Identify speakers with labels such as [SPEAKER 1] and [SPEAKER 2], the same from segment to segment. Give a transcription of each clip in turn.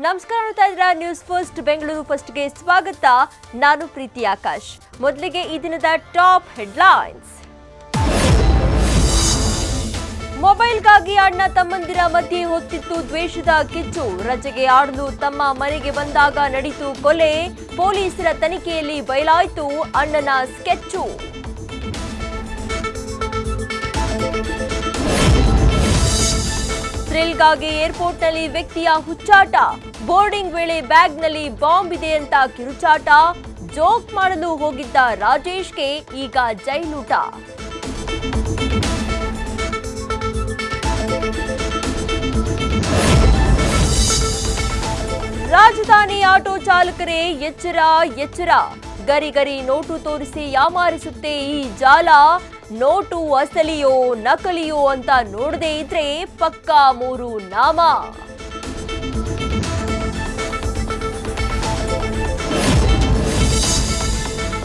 [SPEAKER 1] ನಮಸ್ಕಾರ, ನೋಡ್ತಾ ಇದ್ದೀರಾ ನ್ಯೂಸ್ ಫಸ್ಟ್ ಬೆಂಗಳೂರು ಫಸ್ಟ್ಗೆ ಸ್ವಾಗತ. ನಾನು ಪ್ರೀತಿ ಆಕಾಶ್. ಮೊದಲಿಗೆ ಈ ದಿನದ ಟಾಪ್ ಹೆಡ್ಲೈನ್ಸ್. ಮೊಬೈಲ್ಗಾಗಿ ಅಣ್ಣ ತಮ್ಮಂದಿರ ಮಧ್ಯೆ ಹೊತ್ತಿತ್ತು ದ್ವೇಷದ ಕಿಚ್ಚು. ರಜೆಗೆ ಆಡಲು ತಮ್ಮ ಮನೆಗೆ ಬಂದಾಗ ನಡೆಯಿತು ಕೊಲೆ. ಪೊಲೀಸರ ತನಿಖೆಯಲ್ಲಿ ಬಯಲಾಯಿತು ಅಣ್ಣನ ಸ್ಕೆಚ್ಚು. ಥ್ರಿಲ್ಗಾಗಿ ಏರ್ಪೋರ್ಟ್ನಲ್ಲಿ ವ್ಯಕ್ತಿಯ ಹುಚ್ಚಾಟ. ಬೋರ್ಡಿಂಗ್ ವೇಳೆ ಬ್ಯಾಗ್ನಲ್ಲಿ ಬಾಂಬ್ ಇದೆ ಅಂತ ಕಿರುಚಾಟ. ಜೋಕ್ ಮಾಡಲು ಹೋಗಿದ್ದ ರಾಜೇಶ್ಗೆ ಈಗ ಜೈಲೂಟ. ರಾಜಧಾನಿ ಆಟೋ ಚಾಲಕರೇ ಎಚ್ಚರ ಎಚ್ಚರ. ಗರಿ ನೋಟು ತೋರಿಸಿ ಯಾಮಾರಿಸುತ್ತೆ ಈ ಜಾಲ. ನೋಟು ಅಸಲಿಯೋ ನಕಲಿಯೋ ಅಂತ ನೋಡದೇ ಇದ್ರೆ ಪಕ್ಕಾ 3 ನಾಮ.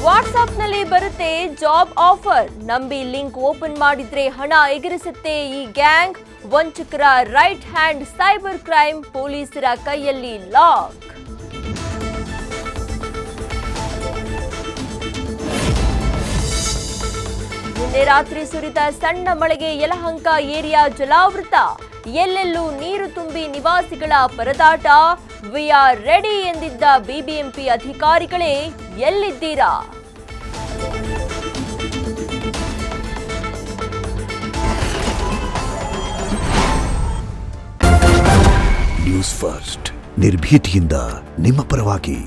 [SPEAKER 1] ವಾಟ್ಸ್ಆಪ್ನಲ್ಲಿ ಬರುತ್ತೆ ಜಾಬ್ ಆಫರ್. ನಂಬಿ ಲಿಂಕ್ ಓಪನ್ ಮಾಡಿದ್ರೆ ಹಣ ಎಗರಿಸುತ್ತೆ ಈ ಗ್ಯಾಂಗ್. ವಂಚಕರ ರೈಟ್ ಹ್ಯಾಂಡ್ ಸೈಬರ್ ಕ್ರೈಮ್ ಪೊಲೀಸರ ಕೈಯಲ್ಲಿ ಲಾಕ್. ನಿನ್ನೆ ರಾತ್ರಿ ಸುರಿದ ಸಣ್ಣ ಮಳೆಗೆ ಯಲಹಂಕ ಏರಿಯಾ ಜಲಾವೃತ. ಎಲ್ಲೆಲ್ಲೂ ನೀರು ತುಂಬಿ ನಿವಾಸಿಗಳ ಪರದಾಟ. ವಿ ಆರ್ ರೆಡಿ ಎಂದಿದ್ದ ಬಿಬಿಎಂಪಿ ಅಧಿಕಾರಿಗಳೇ ಎಲ್ಲಿದ್ದೀರಾ?
[SPEAKER 2] ನ್ಯೂಸ್ ಫಸ್ಟ್ ನಿರ್ಭೀತಿಯಿಂದ ನಿಮ್ಮ ಪರವಾಗಿ.